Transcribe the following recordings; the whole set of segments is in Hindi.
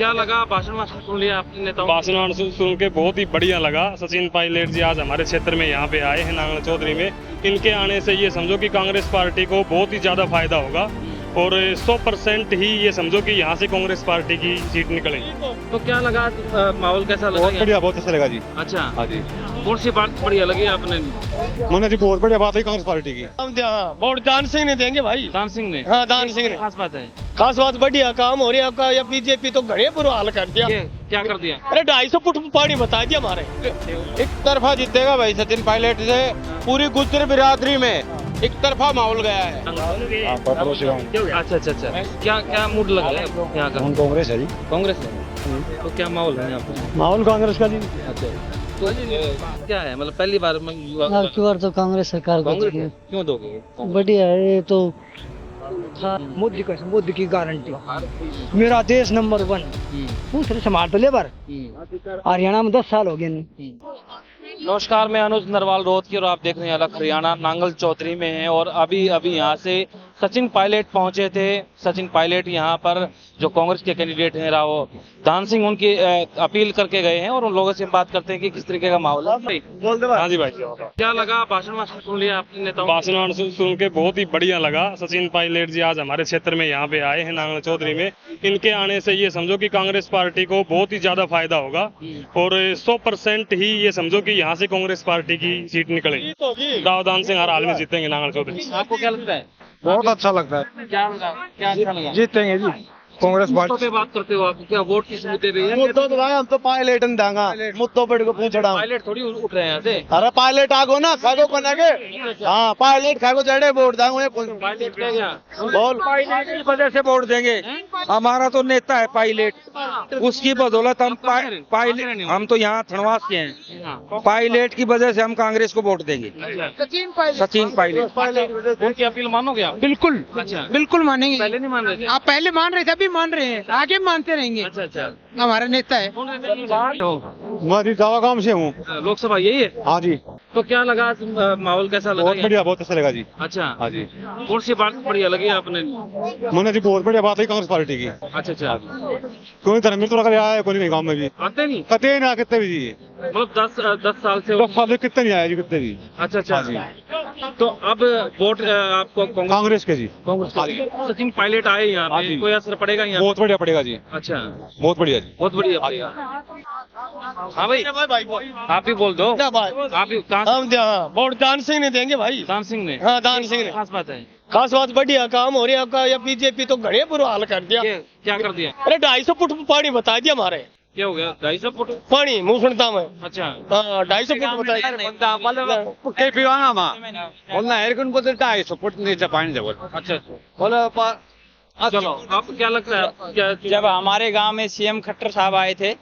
क्या लगा भाषण सुन लिया आपने नेताओं? भाषण सुन के बहुत ही बढ़िया लगा। सचिन पायलट जी आज हमारे क्षेत्र में यहाँ पे आए हैं नांगल चौधरी में। इनके आने से ये समझो कि कांग्रेस पार्टी को बहुत ही ज्यादा फायदा होगा और 100% ही ये समझो कि यहाँ से कांग्रेस पार्टी की सीट निकलेगी। तो क्या लगा माहौल कैसा लगा? बहुत बढ़िया, बहुत अच्छा लगा जी। अच्छा, हाँ जी, कौन सी बात बढ़िया लगी आपने? मैंने जी बहुत बढ़िया बात है कांग्रेस पार्टी की। वोट दान सिंह ने देंगे भाई। दान सिंह ने? हाँ, दान सिंह ने। खास बात है खास बात बढ़िया काम हो रहा है आपका। या बीजेपी तो घड़े बुरा हाल कर दिया। ये क्या कर दिया? अरे 250 फुट पानी बता दिया हमारे। एक तरफा जीतेगा भाई सचिन पायलट से। पूरी गुज्जर बिरादरी में एक तरफा माहौल गया है। अच्छा अच्छा अच्छा, क्या क्या मूड लग रहा है यहाँ का? कांग्रेस है जी। कांग्रेस है तो क्या माहौल है यहाँ पे? माहौल कांग्रेस का जी। अच्छा, तो क्या है मतलब पहली बार में अब की बार तो कांग्रेस सरकार को कांग्रेस चाहिए। क्यों दोगे? बढ़िया है ये तो। मोदी की गारंटी, मेरा देश नंबर 1। दूसरे समाज तो लेबर। हरियाणा में 10 साल हो गए। नमस्कार, मैं अनुज नरवाल रोहतकी और आप देख रहे हैं अलग हरियाणा। नांगल चौधरी में हैं और अभी अभी यहाँ से सचिन पायलट पहुंचे थे। सचिन पायलट यहाँ पर जो कांग्रेस के कैंडिडेट हैं राव दान सिंह, उनकी अपील करके गए हैं और उन लोगों से बात करते हैं कि किस तरीके का माहौल है। हाँ जी भाई, क्या लगा भाषण सुन लिया आपने नेताओं? भाषण सुन के बहुत ही बढ़िया लगा। सचिन पायलट जी आज हमारे क्षेत्र में यहाँ पे आए हैं नांगल चौधरी में। इनके आने से ये समझो कि कांग्रेस पार्टी को बहुत ही ज्यादा फायदा होगा और 100% ही ये समझो कि यहाँ से कांग्रेस पार्टी की सीट निकलेगी। राव दान सिंह हर हाल में जीतेंगे नांगल चौधरी। आपको क्या लगता है? बहुत अच्छा लगता है। क्या लगा? क्या अच्छा लगा? जीतेंगे जी कांग्रेस मुद्दों पे बात करते हो आप? क्या वोट किस मुद्दे पे? हम तो पायलट देंगे मुद्दों पर को पूछड़ा। पायलट थोड़ी उठ रहे हैं यहाँ से। अरे पायलट आगो ना खागो कनेगे। हाँ, पायलट खागो चढ़े वोट देंगे। पायलट क्या क्या? बोल, पायलट की वजह से वोट देंगे। हमारा तो नेता है पायलट, उसकी बदौलत हम पायलट, हम तो यहाँ थनवास के हैं। पायलट की वजह से हम कांग्रेस को वोट देंगे। सचिन पायलट। उनकी अपील मानोगे आप? बिल्कुल, अच्छा, बिल्कुल मानेंगे। पहले नहीं मान रहे थे? आप पहले मान रहे थे, अभी मान रहे हैं, आगे मानते रहेंगे। अच्छा अच्छा, हमारा नेता है। मैं जी दवा काम से हूँ। लोकसभा यही है? हाँ जी, तो क्या लगा माहौल कैसा लगा? बहुत बढ़िया, बहुत अच्छा लगा जी। अच्छा, हाँ जी, कौन सी बात बढ़िया लगी आपने? मैंने जी बहुत बढ़िया बात है कांग्रेस पार्टी की। अच्छा अच्छा, कोई धर्म तो लगा आया कोई नहीं गाँव में भी आते नहीं कते ना कितने भी जी। मतलब 10 साल से? 10 साल से कितने नहीं आया जी, कितने भी। अच्छा अच्छा, हाँ जी। तो अब वोट आपको कांग्रेस के जी। कांग्रेस को? सचिन पायलट आए यहाँ हाँ पे, जी। कोई असर पड़ेगा यहाँ? बहुत बढ़िया पड़ेगा जी। अच्छा, बहुत बढ़िया जी। बहुत बढ़िया पड़ेगा। हाँ भाई, आप ही बोल दो। आप ही कहाँ से? हम वोट दान सिंह ने देंगे भाई। दान सिंह ने? हाँ, दान सिंह ने। खास बात है खास बात बढ़िया काम हो रहा है आपका। या बीजेपी तो घड़े बुरा हाल कर दिया। ये क्या कर दिया? अरे 250 फुट पानी बता दिया हमारे। क्या हो गया? 250 फुट? पानी मुंह सुनता मैं। अच्छा, हाँ, 250 फुट बताया। अच्छा अच्छा, चलो आप क्या लगता है क्या? जब हमारे गांव में सीएम खट्टर साहब आए थे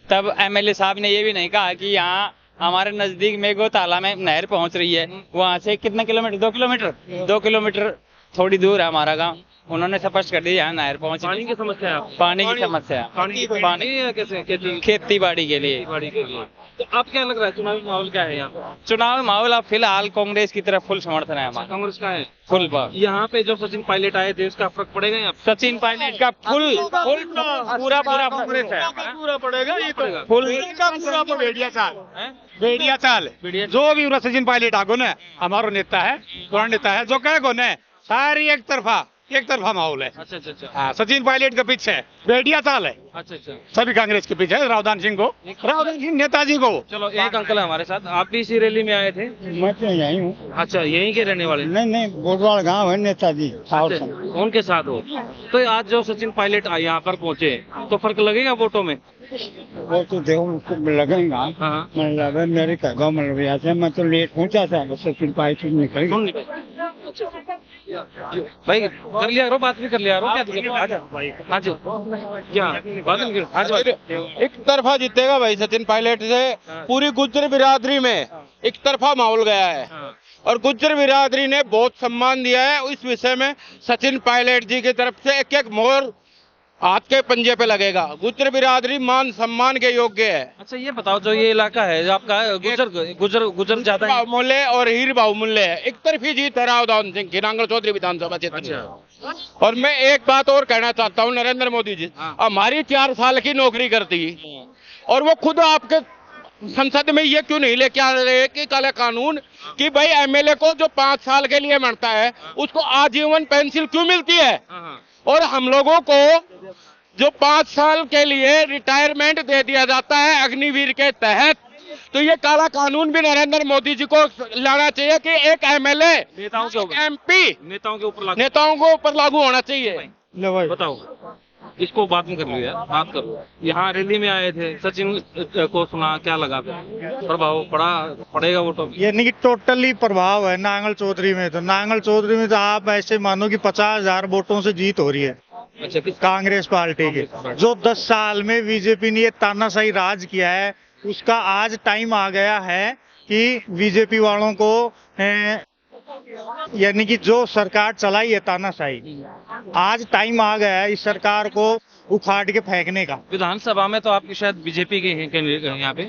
तब एमएलए साहब ने ये भी नहीं कहा कि यहाँ हमारे नजदीक मेघो ताला में नहर पहुंच रही है। वहाँ से कितना किलोमीटर? 2 किलोमीटर थोड़ी दूर है हमारा गांव। उन्होंने स्पष्ट कर दिया यहाँ नहर पहुंच पानी की समस्या है आपको? पानी की समस्या, पानी या कैसे? खेती बाड़ी के लिए। बाड़ी के लिए। तो अब क्या लग रहा है चुनावी माहौल क्या है यहाँ पे? चुनाव माहौल अब फिलहाल कांग्रेस की तरफ फुल समर्थन है हमारा। कांग्रेस का है फुल यहाँ पे? जो सचिन पायलट आए थे उसका फर्क पड़ेगा यहाँ पे? सचिन पायलट का फुल पूरा कांग्रेस है। पूरा पड़ेगा ये तो। फुल बेड़िया चाल जो भी सचिन पायलट आगो ने हमारो नेता है, पुराना नेता है, जो कहेगो ने सारी एक तरफा माहौल है। अच्छा अच्छा अच्छा हाँ, सचिन पायलट के पीछे बेड़िया चाल है। अच्छा अच्छा, सभी कांग्रेस के पीछे रावदान सिंह को, रावदान सिंह नेताजी को। चलो एक अंकल है हमारे साथ, आप भी इसी रैली में आए थे? मैं तो यही हूँ। अच्छा, यहीं के रहने वाले? नहीं, बोटवाल गाँव है नेताजी। अच्छा, उनके साथ हो? तो आज जो सचिन पायलट यहाँ पर पहुँचे तो फर्क लगेगा वोटों में? वो तो देखो लगेगा। हाँ, मैं लगा मेरे गाँव में लगा था। मैं तो लेट पहुँचा था, सचिन पायलट निकल गए। भाई कर लिया करो, बात भी कर लिया करो। क्या दिक्कत है? आजा भाई, आजा क्या बात नहीं? आजा। एक तरफा जीतेगा भाई सचिन पायलट से। पूरी गुज्जर बिरादरी में एक तरफा माहौल गया है और गुज्जर बिरादरी ने बहुत सम्मान दिया है। इस विषय में सचिन पायलट जी की तरफ से एक एक मोहर हाथ के पंजे पे लगेगा। गुज्जर बिरादरी मान सम्मान के योग्य है। अच्छा, ये बताओ जो ये इलाका है जो आपका गुजर ज्यादा है? बाहुमूल्य और हीर बाहुमूल्य है। एक तरफी जीत है राव दान सिंह की नांगल चौधरी विधानसभा क्षेत्र में। और मैं एक बात और कहना चाहता हूँ, नरेंद्र मोदी जी हमारी 4 साल की नौकरी कर दी और वो खुद आपके संसद में ये क्यों नहीं लेके आ रहे कि काला कानून कि भाई एमएलए को जो 5 साल के लिए बनता है उसको आजीवन पेंशन क्यों मिलती है, और हम लोगों को जो 5 साल के लिए रिटायरमेंट दे दिया जाता है अग्निवीर के तहत। तो ये काला कानून भी नरेंद्र मोदी जी को लाना चाहिए कि एक एमएलए नेताओं के ऊपर, एमपी नेताओं के ऊपर नेताओं को ऊपर लागू होना चाहिए। बताओ, इसको बाद में कर लो यार, बात करो। यहाँ रैली में आए थे, सचिन को सुना, क्या लगा फिर? प्रभाव पड़ेगा वोटों में? यानी कि टोटली प्रभाव है नांगल चौधरी में। तो नांगल चौधरी में तो आप ऐसे मानो कि 50,000 वोटों से जीत हो रही है अच्छा, कांग्रेस पार्टी के। जो 10 साल में बीजेपी ने ये तानाशाही राज किया है, उसका आज टाइम आ गया है कि बीजेपी वालों को यानी कि जो सरकार चलाई है तानाशाही, आज टाइम आ गया है इस सरकार को उखाड़ के फेंकने का। विधानसभा में तो आपकी शायद बीजेपी के हैं कैंडिडेट यहाँ पे?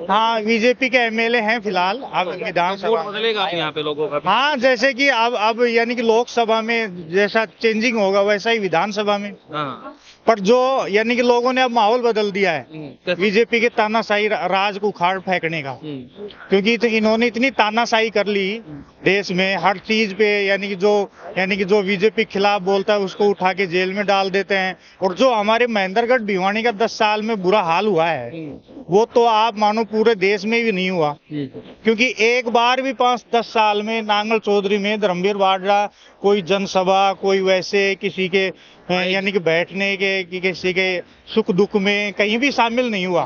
हाँ, बीजेपी के एमएलए हैं फिलहाल अब विधानसभा। वोट बदलेगा यहाँ पे लोगों का? हाँ, जैसे कि अब यानी कि लोकसभा में जैसा चेंजिंग होगा वैसा ही विधानसभा में। हाँ। पर जो यानी कि लोगों ने अब माहौल बदल दिया है बीजेपी के तानाशाही राज को उखाड़ फेंकने का, क्योंकि तो इन्होंने इतनी तानाशाही कर ली देश में हर चीज पे, यानी कि जो बीजेपी खिलाफ बोलता है उसको उठा के जेल में डाल देते हैं। और जो हमारे महेंद्रगढ़ भिवानी का 10 साल में बुरा हाल हुआ है वो तो आप मानो पूरे देश में भी नहीं हुआ, क्योंकि एक बार भी 5-10 साल में नांगल चौधरी में धर्मवीर बाजरा कोई जनसभा, कोई वैसे किसी के यानी कि बैठने के कि किसी के सुख दुख में कहीं भी शामिल नहीं हुआ।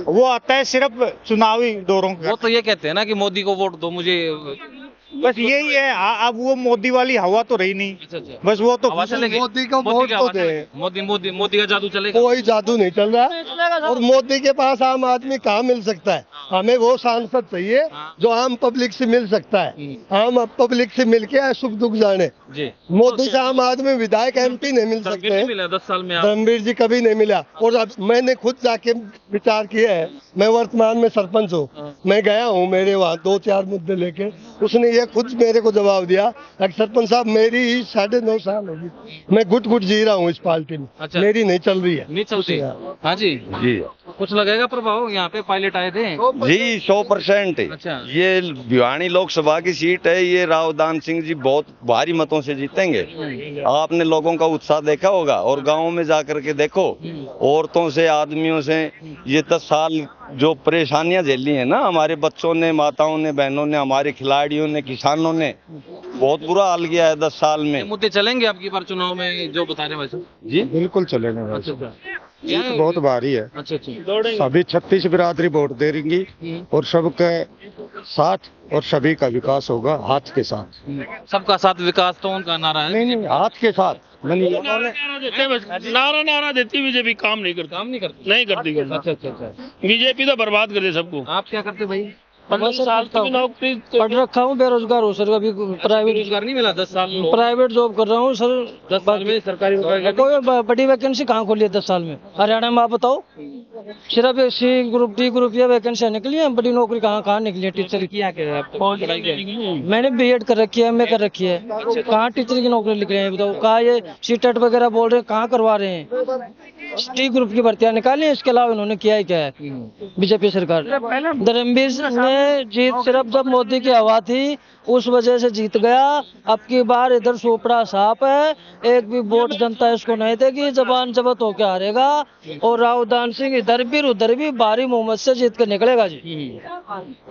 वो आता है सिर्फ चुनावी दौरों का। वो तो ये कहते हैं ना कि मोदी को वोट दो मुझे, बस यही है। अब वो मोदी वाली हवा तो रही नहीं। अच्छा। बस वो तो मोदी को वोट तो दे। मोदी का जादू चलेगा? कोई जादू नहीं चल रहा है और मोदी के पास आम आदमी कहाँ मिल सकता है। हमें वो सांसद चाहिए जो आम पब्लिक से मिल सकता है, आम पब्लिक से मिलके सुख दुख जाने जी। मोदी से आम आदमी विधायक MP नहीं मिल सकते हैं। 10 साल में धर्मवीर जी कभी नहीं मिला। और अब मैंने खुद जाके विचार किया है, मैं वर्तमान में सरपंच हूँ, मैं गया हूँ मेरे वहाँ 2-4 मुद्दे लेके, उसने ये खुद मेरे को जवाब दिया कि सरपंच साहब मेरी 9.5 साल होगी, मैं घुट जी रहा हूँ इस पार्टी में। अच्छा। मेरी नहीं चल रही है। नहीं चलती? हाँ जी जी। कुछ लगेगा प्रभाव? यहाँ पे पायलट आए थे जी 100%। अच्छा। ये भिवानी लोकसभा की सीट है, ये रावदान सिंह जी बहुत भारी मतों से जीतेंगे। आपने लोगों का उत्साह देखा होगा और गाँव में जाकर के देखो, औरतों से आदमियों से ये 10 साल जो परेशानियां झेली है ना हमारे बच्चों ने, माताओं ने, बहनों ने, हमारे खिलाड़ियों ने, किसानों ने बहुत बुरा हाल किया है 10 साल में। मुद्दे चलेंगे आपकी बार चुनाव में जो बता रहे वैसे? जी बिल्कुल चलेगा। अच्छा। जीत बहुत भारी है। अच्छा। सभी 36 बिरादरी वोट दे रही और सबके साथ और सभी का विकास होगा हाथ के साथ। सबका साथ विकास तो उनका नारा है। नहीं, हाथ के साथ। नारा देती बीजेपी, काम नहीं करती। अच्छा। बीजेपी तो बर्बाद कर दे सबको। आप क्या करते भाई? 15 साल की नौकरी पढ़ रखा हूँ, बेरोजगार हूँ सर। अभी प्राइवेट रोजगार नहीं मिला 10 साल में? प्राइवेट जॉब कर रहा हूँ सर। 10 साल में सरकारी कोई बड़ी वैकेंसी कहाँ खोली है 10 साल में? हरियाणा में आप बताओ, सिर्फ C ग्रुप D ग्रुप ये वैकेंसियाँ निकली है, बड़ी नौकरी कहाँ निकली है? टीचर किया क्या पढ़ाई किया? मैंने B.Ed कर रखी है, MA कर रखी है। कहाँ टीचर की नौकरी लिख रहे हैं बताओ? कहाँ ये CTET वगैरह बोल रहे हैं, कहाँ करवा रहे हैं? D ग्रुप की भर्तियां निकाली है, इसके अलावा इन्होंने किया ही क्या है बीजेपी सरकार? धर्मवीर ने जीत सिर्फ जब मोदी की हवा थी उस वजह से जीत गया। अब की बार इधर सोपड़ा साफ है, एक भी वोट जनता इसको नहीं देगी, जबान जबत होकर हारेगा। और रावदान सिंह इधर भी उधर भी भारी मोहम्मद से जीत कर निकलेगा जी।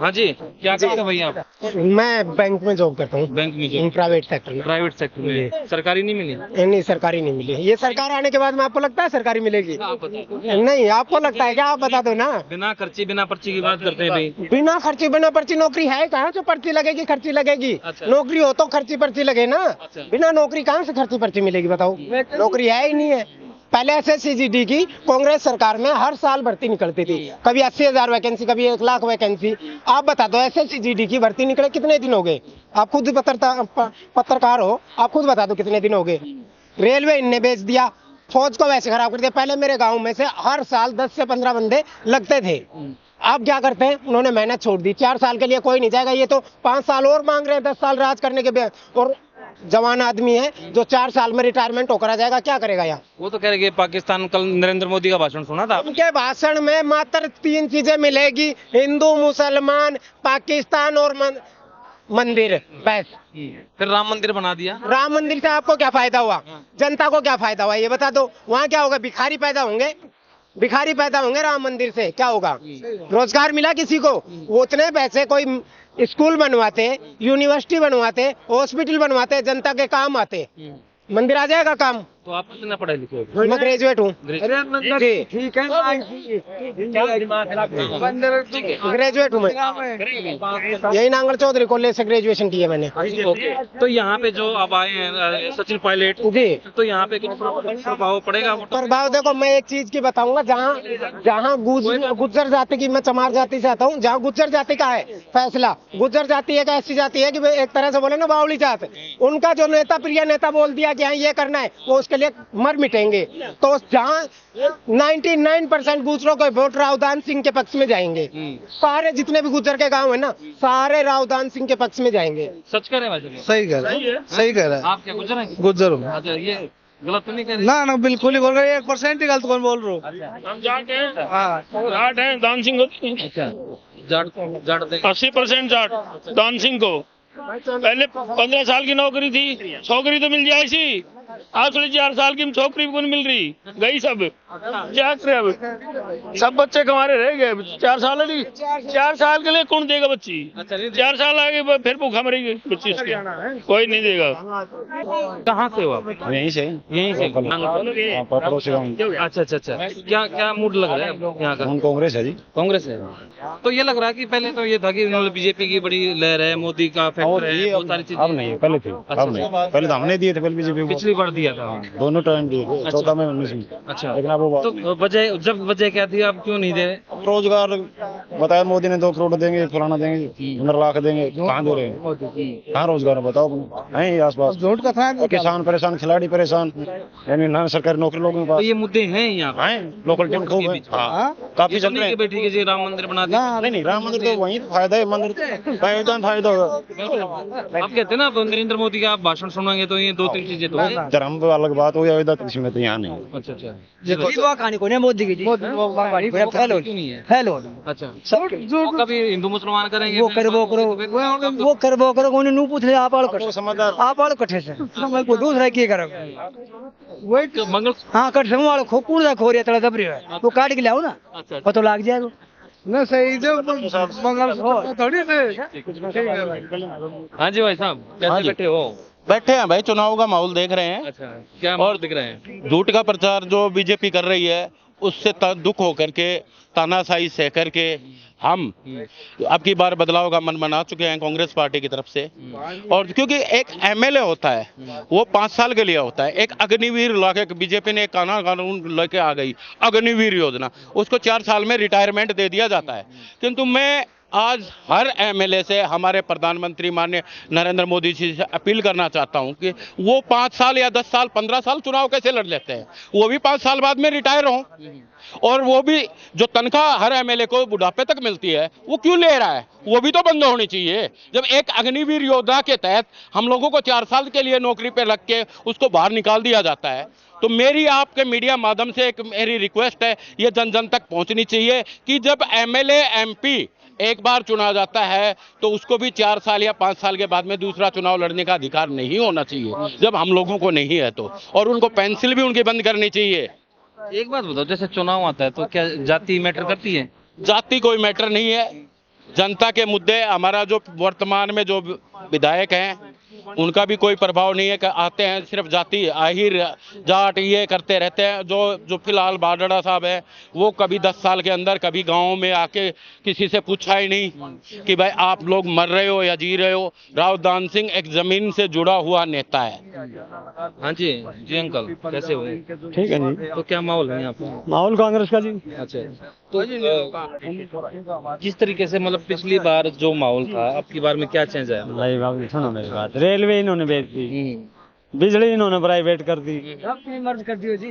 हाँ जी, क्या करते हैं भैया आप? मैं बैंक में जॉब करता हूँ। बैंक में जॉब? प्राइवेट सेक्टर में। प्राइवेट सेक्टर में? सरकारी नहीं मिली? नहीं, सरकारी नहीं मिली। ये सरकार आने के बाद में आपको लगता है सरकारी मिलेगी? नहीं, आपको लगता है क्या? आप बता दो ना। बिना खर्ची बिना पर्ची की बात करते हैं भाई। बिना खर्ची बिना पर्ची नौकरी है कहाँ जो पर्ची लगेगी खर्ची लगेगी? अच्छा। नौकरी हो तो खर्ची पर्ची लगे ना। अच्छा। बिना नौकरी कहाँ से खर्ची पर्ची मिलेगी बताओ? नौकरी है ही नहीं है। पहले SSCGD की कांग्रेस सरकार में हर साल भर्ती निकलती थी, कभी 80,000 वैकेंसी, कभी 1 लाख वैकेंसी। आप बता दो SSCGD की भर्ती निकले कितने दिन हो गए? आप खुद पत्रकार हो, आप खुद बता दो कितने दिन हो गए? रेलवे इनने बेच दिया, फौज को वैसे खराब कर दिया। पहले मेरे गाँव में से हर साल 10 से 15 बंदे लगते थे। आप क्या करते हैं? उन्होंने मेहनत छोड़ दी। 4 साल के लिए कोई नहीं जाएगा। ये तो 5 साल और मांग रहे हैं 10 साल राज करने के बाद। और जवान आदमी है जो 4 साल में रिटायरमेंट होकर आ जाएगा, क्या करेगा यहाँ? वो तो कह रहे कि पाकिस्तान, कल नरेंद्र मोदी का भाषण सुना था। उनके भाषण में मात्र 3 चीजें मिलेगी, हिंदू, मुसलमान, पाकिस्तान और मंदिर, बस। फिर राम मंदिर बना दिया। राम मंदिर से आपको क्या फायदा हुआ? जनता को क्या फायदा हुआ ये बता दो। वहाँ क्या होगा? भिखारी पैदा होंगे, भिखारी पैदा होंगे। राम मंदिर से क्या होगा? रोजगार मिला किसी को? वो उतने पैसे कोई स्कूल बनवाते, यूनिवर्सिटी बनवाते, हॉस्पिटल बनवाते, जनता के काम आते, मंदिर आ जाएगा काम। तो आप कितना पढ़े लिखे हो? मैं ग्रेजुएट हूँ जी, ठीक है, ग्रेजुएट हूँ मैं, यही नांगल चौधरी कॉलेज से ग्रेजुएशन की है मैंने। तो यहाँ पे जो अब आए हैं सचिन पायलट जी, तो यहाँ पे कुछ प्रभाव पड़ेगा? प्रभाव देखो, मैं एक चीज की बताऊंगा, जहाँ गुज्जर जाति की, मैं चमार जाति से आता हूँ, जहाँ गुज्जर जाति का है फैसला, गुज्जर जाति एक ऐसी जाति है कि एक तरह से बोले ना बावली जात, उनका जो नेता प्रिय नेता बोल दिया कि हाँ ये करना है, वो उसके लिए मर मिटेंगे। तो जहाँ 99% गुजरों के वोट रावदान सिंह के पक्ष में जाएंगे, सारे जितने भी गुज्जर के गांव है ना, सारे रावदान सिंह के पक्ष में जाएंगे। सच कह रहे हैं भाई? सही कह रहा है, सही कह रहा है। आप क्या गुज्जर हैं? गुज्जर हूँ। अच्छा, ये गलत तो नहीं कह रहे? ना ना, बिल्कुल ही बोल रहे हैं, 1% ही गलत कौन बोल रहे हो? हम जाट हैं, हाँ, जाट हैं, दान सिंह होती है। अच्छा, जाट 80% जाट दान सिंह को। पहले 15 साल की नौकरी थी, छोकरी तो मिल जाए सी, आज 4 साल की छोकरी भी नहीं मिल रही, गई सब। क्या करे अब? सब बच्चे हमारे रह गए। 4 साल वाली, 4 साल के लिए कौन देगा बच्ची? 4 साल आगे फिर भूखा मरेगी बच्ची उसकी, कोई नहीं देगा। कहाँ से हो आप? यहीं से अच्छा अच्छा अच्छा, क्या क्या मूड लग रहा है यहाँ का? कांग्रेस है जी। कांग्रेस है। तो ये लग रहा है कि पहले तो ये था कि बीजेपी की बड़ी लहर है, मोदी का फैक्टर है, बहुत सारी चीजें। अब नहीं, पहले थे, अब नहीं। पहले तो हमने दिए थे, पहले बीजेपी को पिछली बार दिया था। दोनों टाइम दिए, 14 में 19 में। अच्छा, लेकिन अब वो तो वजह, जब वजह क्या थी, आप क्यों नहीं दे रहे? रोजगार बताया मोदी ने, 2 करोड़ देंगे, फलाना देंगे, 15 लाख देंगे, कहाँ दे रहे हैं? कहाँ रोजगार है बताओ? है आस पास झूठ का था। किसान परेशान, खिलाड़ी परेशान, यानी ना सरकारी नौकरी लोगों के तो पास। ये मुद्दे हैं यहाँ पे? हैं, लोकल टीम खूब है, काफी चल रहे हैं। बैठी के जी राम मंदिर बना दिया। नहीं, राम मंदिर तो वहीं फायदा है, मंदिर का फायदा होगा। आप कहते हैं ना नरेंद्र मोदी का आप भाषण सुनाएंगे तो ये 2-3 चीजें तो हैं। धर्म तो अलग बात हो, अयोध्या कृषि में तो यहाँ नहीं। अच्छा अच्छा, कहानी को नहीं मोदी की, हेलो। अच्छा, वो कभी हिंदू मुसलमान करेंगे? वो करो उन्हें नू पूछ ले, आप आड़ कट्ठे से कोई दूसरा की करोगे? वही मंगल। हाँ, कट समूह वाले कौन सा खो रहा तड़ा दब रही है, वो काट के ले आओ ना, अच्छा, पता लग जाएगा ना। सही जो थोड़ी। हाँ जी भाई साहब, कैसे बैठे हो? बैठे हैं भाई, चुनाव का माहौल देख रहे हैं। अच्छा, क्या और दिख रहे हैं? झूठ का प्रचार जो बीजेपी कर रही है, उससे दुख होकर के, तानाशाही सह करके हम अब की बार बदलाव का मन बना चुके हैं कांग्रेस पार्टी की तरफ से। और क्योंकि एक एमएलए होता है वो 5 साल के लिए होता है। एक अग्निवीर लाके बीजेपी ने एक कानून लेके आ गई, अग्निवीर योजना, उसको 4 साल में रिटायरमेंट दे दिया जाता है। किंतु मैं आज हर एमएलए से, हमारे प्रधानमंत्री माननीय नरेंद्र मोदी जी से अपील करना चाहता हूं कि वो 5 साल या 10 साल 15 साल चुनाव कैसे लड़ लेते हैं, वो भी 5 साल बाद में रिटायर हों। और वो भी जो तनख्वाह हर एमएलए को बुढ़ापे तक मिलती है, वो क्यों ले रहा है? वो भी तो बंद होनी चाहिए। जब एक अग्निवीर योजना के तहत हम लोगों को 4 साल के लिए नौकरी पे रख के उसको बाहर निकाल दिया जाता है, तो मेरी आपके मीडिया माध्यम से एक मेरी रिक्वेस्ट है, ये जन जन तक पहुंचनी चाहिए कि जब एमएलए एमपी एक बार चुना जाता है तो उसको भी 4 साल या 5 साल के बाद में दूसरा चुनाव लड़ने का अधिकार नहीं होना चाहिए, जब हम लोगों को नहीं है तो। और उनको पेंसिल भी उनकी बंद करनी चाहिए। एक बात बताओ, जैसे चुनाव आता है तो क्या जाति मैटर करती है? जाति कोई मैटर नहीं है। जनता के मुद्दे, हमारा जो वर्तमान में जो विधायक हैं उनका भी कोई प्रभाव नहीं है। आते हैं सिर्फ जाति, आहिर, जाट ये करते रहते हैं। जो फिलहाल बाडड़ा साहब है, वो कभी 10 साल के अंदर कभी गाँव में आके किसी से पूछा ही नहीं कि भाई आप लोग मर रहे हो या जी रहे हो। रावदान सिंह एक जमीन से जुड़ा हुआ नेता है। हाँ जी जी अंकल, कैसे हो? ठीक है जी। तो क्या माहौल है यहाँ पे? माहौल कांग्रेस का जी। अच्छा, तो जिस तरीके से मतलब पिछली बार जो माहौल था, अब की बार में क्या चेंज है? नहीं बाबू, सुनो मेरी बात, रेलवे इन्होंने बेच दी, बिजली इन्होंने प्राइवेट कर दी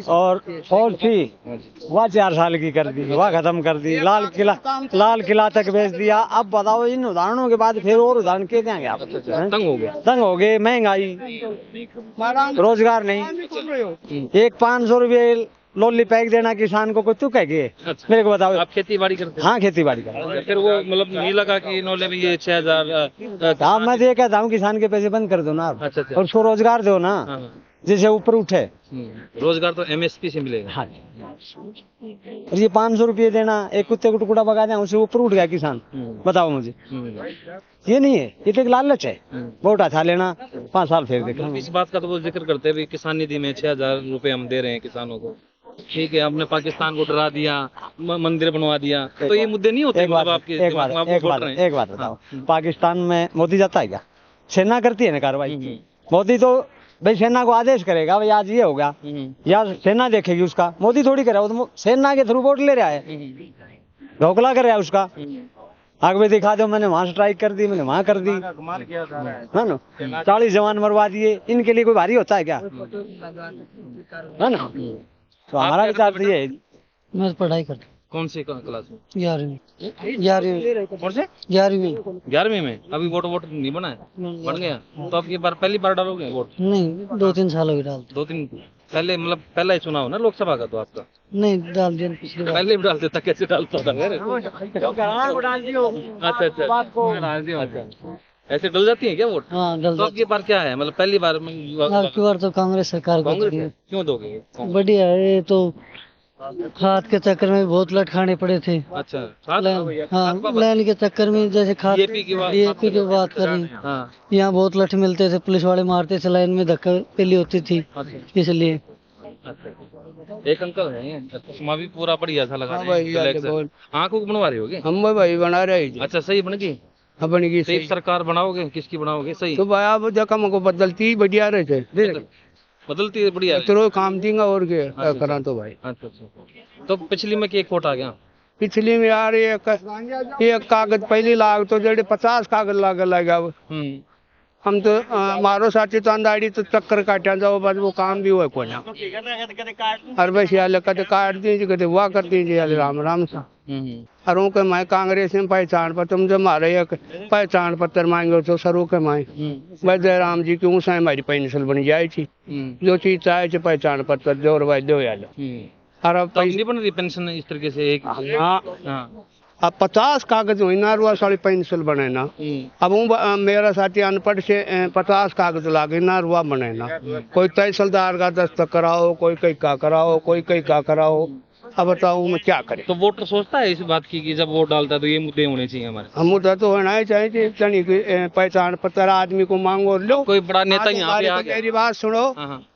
और फौज थी वह 4 साल की कर दी, वह खत्म कर दी। लाल किला तक बेच दिया। अब बताओ इन उदाहरणों के बाद फिर और उदाहरण क्या देंगे आप? तंग हो गए, महंगाई, रोजगार नहीं। एक 500 रुपये लोली पैक देना किसान को कोई तू कह गए? मेरे को बताओ। आप खेती बाड़ी करते हैं? हाँ, खेती बाड़ी करते। फिर वो मतलब नहीं लगा कि इन्होंने भी ये 6000? हाँ, मैं तो ये कहता हूँ किसान के पैसे बंद कर दो ना आप। अच्छा। और उसको रोजगार दो ना, जिससे ऊपर उठे। रोजगार तो MSP से मिलेगा। हाँ, और ये 500 रुपये देना, एक कुत्ते को टुकड़ा भगा दें, उससे ऊपर उठ गया किसान। बताओ मुझे, ये नहीं है, ये तो एक लालच है। वोट अच्छा लेना, 5 साल फिर देखा। इस बात का तो वो जिक्र करते हैं किसान निधि में 6000 रुपए हम दे रहे हैं किसानों को। ठीक है, हमने पाकिस्तान को डरा दिया, मंदिर बनवा दिया, तो ये मुद्दे नहीं होते? एक बात बताओ, पाकिस्तान में मोदी जाता है क्या? सेना करती है ना कार्रवाई। मोदी तो भाई सेना को आदेश करेगा, भाई आज ये हो गया, या सेना देखेगी उसका। मोदी थोड़ी करे, वो तो सेना के थ्रू वोट ले रहा है, ढोकला कर रहा है उसका। आग में दिखा दो, मैंने वहां स्ट्राइक कर दी, मैंने वहां कर दी, है ना। 40 जवान मरवा दिए, इनके लिए कोई भारी होता है क्या? है ना। तो हमारा विचार तो ये है। मैं पढ़ाई करता। कौन सी क्लास में? 11वीं। कौन से? 11वीं में। अभी वोट नहीं बना है? बन गया तो अब ये बार पहली बार डालोगे वोट? नहीं, 2-3 साल हो गए डालते। 2-3 पहले, मतलब पहला ही चुनाव ना लोकसभा का तो आपका? नहीं, डाल दिया पिछली बार। पहले भी डाल देता, कैसे डालता था? अच्छा। ऐसे डल जाती है क्या वोट? हाँ, डल। तो अब ये बार क्या है, मतलब पहली बार में? आपकी बार तो कांग्रेस सरकार को कांग्रेस क्यों दोगे? बढ़िया है। ये तो खाद के चक्कर में बहुत लट खाने पड़े थे। अच्छा। लाइन के चक्कर में, जैसे खाद DAP की बात कर रही हैं, यहाँ बहुत लठ मिलते थे, पुलिस वाले मारते थे, लाइन में धक्का पेली होती थी, इसलिए। एक अंकल है, चश्मा भी पूरा बढ़िया सा लगा। आंखों को बनवा रहे होगे? हम भाई बना रहे। अच्छा, सही बन गई? बन गई। सही सरकार बनाओगे? किसकी बनाओगे? सही तो भाई आप जगह हमको बदलती बढ़िया रहे थे, बदलती है बढ़िया तो काम देंगे और क्या करा। तो भाई अच्छा। तो पिछली में एक वोट आ गया? पिछली में यार एक कागज पहली लाग तो जड़े 50 कागज लगा। हम तो मारो साथी तो अंदाड़ी तो चक्कर काटा जाओ, बस वो काम भी हुआ कोई ना। और बस यार कदे काट दीजिए, कदे हुआ कर दीजिए, राम सा। और उनके मैं कांग्रेस में पहचान पत्र, मुझे मारे एक पहचान पत्र मांगे तो सरू के माए भाई जयराम जी क्यों से हमारी पेंशन बन जाए थी, जो चीज चाहे पहचान पत्र जोर भाई दो यार। और अब नहीं बन रही पेंशन इस तरीके से? एक अब 50 कागज हुई ना रुआ साड़ी पेंसिल बने ना। अब मेरा साथी अनपढ़ से 50 कागज लागे ना रुआ बने ना। कोई तहसीलदार का दस्तखत कराओ, कोई कई का कराओ, कोई कई का कराओ। अब बताओ मैं क्या करें? तो वोटर सोचता है इस बात की कि जब वोट डालता है तो ये मुद्दे होने चाहिए हमारे? हम मुद्दा तो होना ही चाहिए। पहचान पत्र आदमी को मांगो लो। कोई बड़ा नेता यहाँ पे आ गया। मेरी बात सुनो,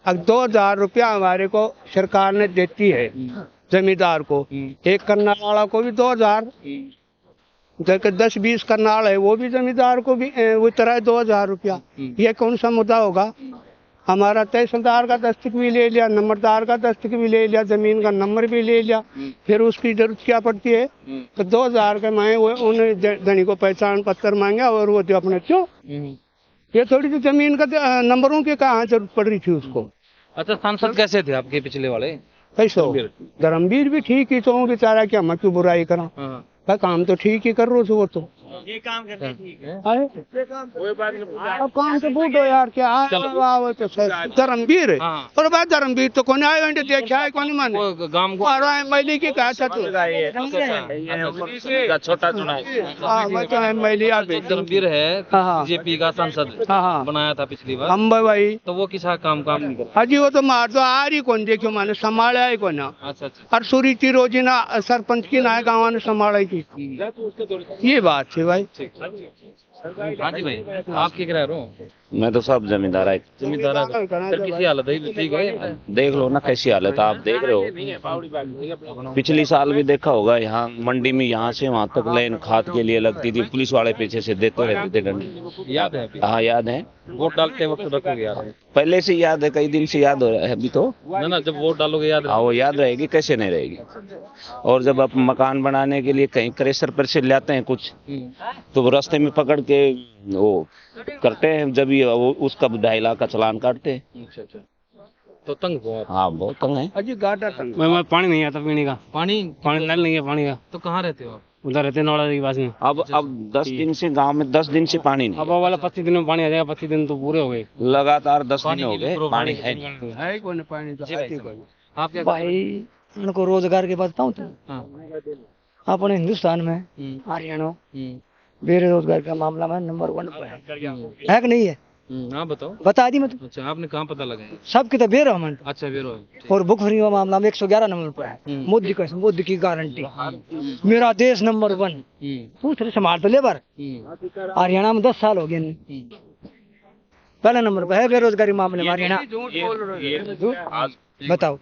अब 2000 रुपया हमारे को सरकार ने देती है जमींदार को। एक करनाल वाला को भी 2000, 10-20 करनाल है वो भी जमींदार को भी वो तरह 2000 रुपया। ये कौन सा मुद्दा होगा? हमारा तहसीलदार का दस्तखत भी ले लिया, नंबरदार का दस्तखत भी ले लिया, जमीन का नंबर भी ले लिया, फिर उसकी जरूरत क्या पड़ती है? तो 2000 के माए वो उन्हें धनी को पहचान पत्र मांगे और वो अपने क्यों? ये थोड़ी सी जमीन का नंबरों की कहाँ जरूरत पड़ रही थी उसको। अच्छा, सांसद कैसे थे आपके पिछले वाले? कैसो धर्मवीर भी ठीक ही तो बेचारा, क्या मैं क्यों बुराई करा? काम तो ठीक ही कर रो वो तो ये काम करते ठीक है। अब काम तो बूढ़ो यार क्या तो धर्मवीर और बात धर्मवीर तो कौन आए देखा है कौन मन गांव को मैली की कहा था छोटा चुनाव मैली धर्मवीर है, बीजेपी का सांसद बनाया था पिछली बार। हम भाई तो वो किसा काम नहीं करता? हाजी वो तो मार तो आ रही कौन देखियो मैंने संभाला है कौन। अच्छा। और सूरी रोजी ना सरपंच की ना गाँव ने संभाला की, ये बात है भाई। हाँ जी भाई, आप क्या कह रहे हो? मैं तो सब जमींदार है। जमींदार किसी हालत है? ठीक है, देख लो ना कैसी हालत आप देख रहे हो। पिछली साल भी देखा होगा, यहाँ मंडी में यहाँ से वहाँ तक लाइन खाद के लिए लगती थी, पुलिस वाले पीछे से देते रहते थे डंडे। याद है? हाँ याद है। वोट डालते वक्त रखोगे याद? पहले से याद है, कई दिन से याद हो रहा है अभी तो ना। जब वोट डालोगे याद? हाँ वो याद रहेगी, कैसे नहीं रहेगी। और जब आप मकान बनाने के लिए कहीं क्रेशर पर से लाते हैं कुछ, तो रास्ते में पकड़ के वो करते हैं, जब ये उसका 2.5 लाख का चालान काटते हैं। अच्छा अच्छा, तो तंग हो आप? हाँ बहुत तंग है। अजी गाटा तंग। मैं पानी नहीं आता पीने का, पानी नल नहीं है पानी का। तो कहाँ रहते हो आप? उधर रहते नौड़ा के पास में। अब 10 दिन से गांव में 10 दिन से पानी नहीं, अब वाला 25 दिन में पानी आ जाएगा, 25 दिन तो पूरे हो गए लगातार 10 दिन हो गए पानी है नहीं। है कौन पानी तो आती कोई। आप क्या भाई उनको रोजगार की बात बताऊं तो हाँ। अपने हिंदुस्तान में हरियाणा बेरोजगार का मामला में नंबर 1 पे है कि नहीं है? आप बताओ। बता दी मैं तो। अच्छा, आपने कहाँ पता लगाया? सबकी तो बेरोहमन। अच्छा, बेरो। और भुखमरी का मामला में 111 नंबर पर है। मोदी का, मोदी की गारंटी, मेरा देश नंबर 1। पूछ रहे संभाल तो ले बार। हरियाणा में 10 साल हो गए, पहले नंबर पर है बेरोजगारी मामले में हरियाणा। बताओ।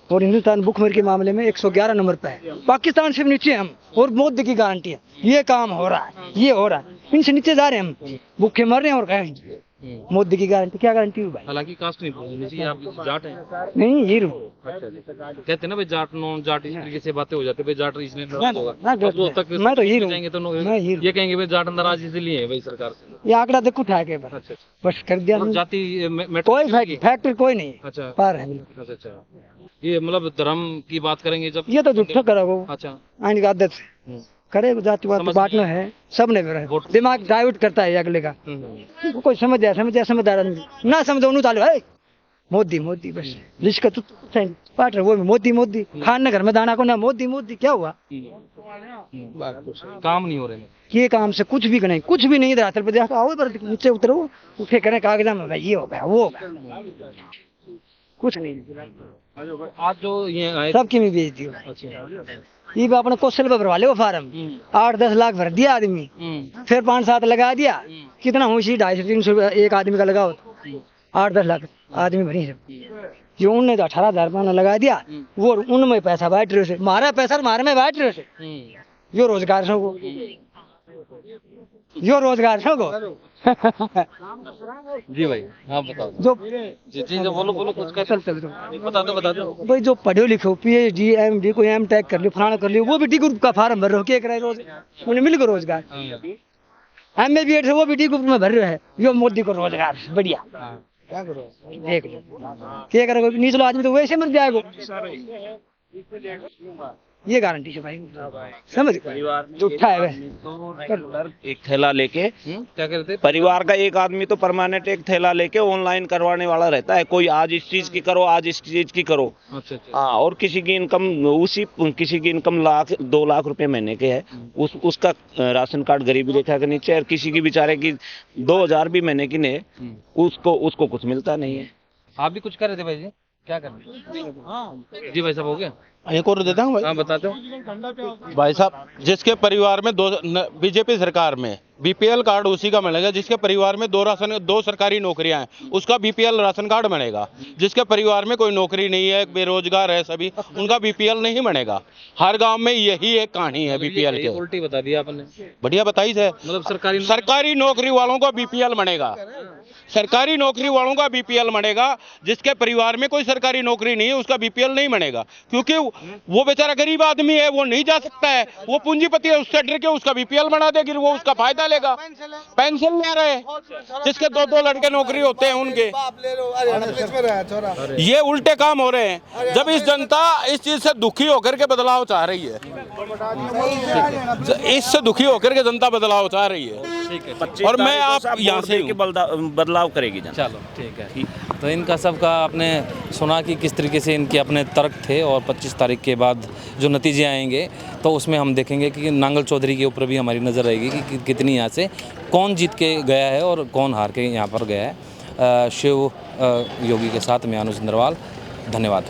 और हिंदुस्तान भुखमरी के मामले में 111 नंबर पे है। पाकिस्तान से भी नीचे हम, और मोदी की गारंटी है ये काम हो रहा है, ये हो रहा है, इनसे नीचे जा रहे हैं हम, भूखे मर रहे हैं। और कहें मोदी की गारंटी, क्या गारंटी हुई भाई? हालांकि कास्ट नहीं बोलनी चाहिए, आप जाट हैं। नहीं हीरो कहते हैं ना भाई, जाट नॉन जाट इस तरीके से बातें हो जाती है भाई, जाट इसलिए होगा। मैं तो हीरो जाएंगे तो मैं ये कहेंगे भाई जाट नाराज इसलिए है भाई सरकार से। ये आंकड़ा देख उठा के बस कर दिया। जाति कोई फैक्ट्री कोई नहीं। अच्छा पार है। अच्छा अच्छा, ये मतलब धर्म की बात करेंगे जब, ये तो झूठा करोगे। अच्छा, आने की आदत से करे जातिवाद बांटना है, सबने दिमाग डाइवर्ट करता है अगले का। कोई समझदार ना समझो उन्हें चालू है मोदी मोदी, बस जिसका तो पार्ट है वो मोदी मोदी। खाने घर में दाना को ना मोदी मोदी, क्या हुआ? काम नहीं हो रहे। ये काम से कुछ भी नहीं, कुछ भी नहीं। रास्ते पे देखा आओ, पर नीचे उतरो, उठे करें कागजा में, ये हो गया वो हो गया, कुछ नहीं। आज जो ये सबकी में बेच दियो। ये भी अपने क्वेश्चन पे भरवा ले वो फार्म, 8-10 लाख भर दिया आदमी, फिर 5-7 लगा दिया। कितना हुई? 250-300 एक आदमी का लगाओ, 8-10 लाख आदमी भरी है। ये उनने तो 18,000 लगा दिया, वो उनमें पैसा बांट रहे, मारा पैसा मारे में बांट रहे। यो रोजगार को, यो रोजगार को। जी भाई, आप बताओ। जो जी बोलो कुछ बता दो भाई, जो पढ़े लिखे PhD MD कोई M.Tech कर लियो, फलाना कर लियो, वो भी डी ग्रुप का फार्म भर रहे हो, क्या करे रोज उन्हें मिल गया रोजगार। MA BEd से वो भी डी ग्रुप में भर रहे है। यो मोदी को रोजगार बढ़िया, क्या करो देख लो, क्या करेगा निचलो आदमी तो वैसे मर जाएगा। ये गारंटी है भाई, समझ जो उठा है एक थैला लेके, क्या कहते हैं, परिवार का एक आदमी तो परमानेंट एक थैला लेके ऑनलाइन करवाने वाला रहता है। कोई आज इस चीज की करो, आज इस चीज की करो। अच्छा। हाँ, और किसी की इनकम किसी की इनकम 2 लाख रुपए महीने के है, उसका राशन कार्ड गरीबी रेखा के नीचे, और किसी की बेचारे की 2,000 भी महीने की ने, उसको कुछ मिलता नहीं है। आप भी कुछ कर रहे थे भाई जी, क्या कर रहे? जी भाई साहब, हो गया? एक और देता हूँ भाई। हाँ, बताते हो भाई साहब, जिसके परिवार में बीजेपी सरकार में BPL कार्ड उसी का मिलेगा। जिसके परिवार में 2 सरकारी नौकरियां हैं, उसका BPL राशन कार्ड बनेगा। जिसके परिवार में कोई नौकरी नहीं है, बेरोजगार है सभी, उनका BPL नहीं बनेगा। हर गांव में यही एक कहानी है BPL के। उल्टी बता दिया आपने। बढ़िया बताई है, मतलब सरकारी नौकरी वालों का BPL बनेगा। सरकारी नौकरी वालों का BPL बनेगा। जिसके परिवार में कोई सरकारी नौकरी नहीं है, उसका BPL नहीं बनेगा, क्योंकि वो बेचारा गरीब आदमी है, वो नहीं जा सकता है। वो पूंजीपति है, उससे डर के उसका BPL बना देगी, वो उसका फायदा लेगा। पेंशन ले रहे, जिसके 2 लड़के नौकरी होते हैं उनके, ये उल्टे काम हो रहे हैं। जब इस जनता इस चीज से दुखी होकर के बदलाव चाह रही है, इससे दुखी होकर के जनता बदलाव चाह रही है। और मैं आप यहाँ से बदलाव करेगी जनता। चलो ठीक है। तो इनका सबका आपने सुना कि किस तरीके से इनके अपने तर्क थे, और 25 तारीख के बाद जो नतीजे आएंगे तो उसमें हम देखेंगे कि नांगल चौधरी के ऊपर भी हमारी नज़र रहेगी कि कितनी यहाँ से कौन जीत के गया है और कौन हार के यहाँ पर गया है। शिव योगी के साथ मैं अनुज नरवाल, धन्यवाद।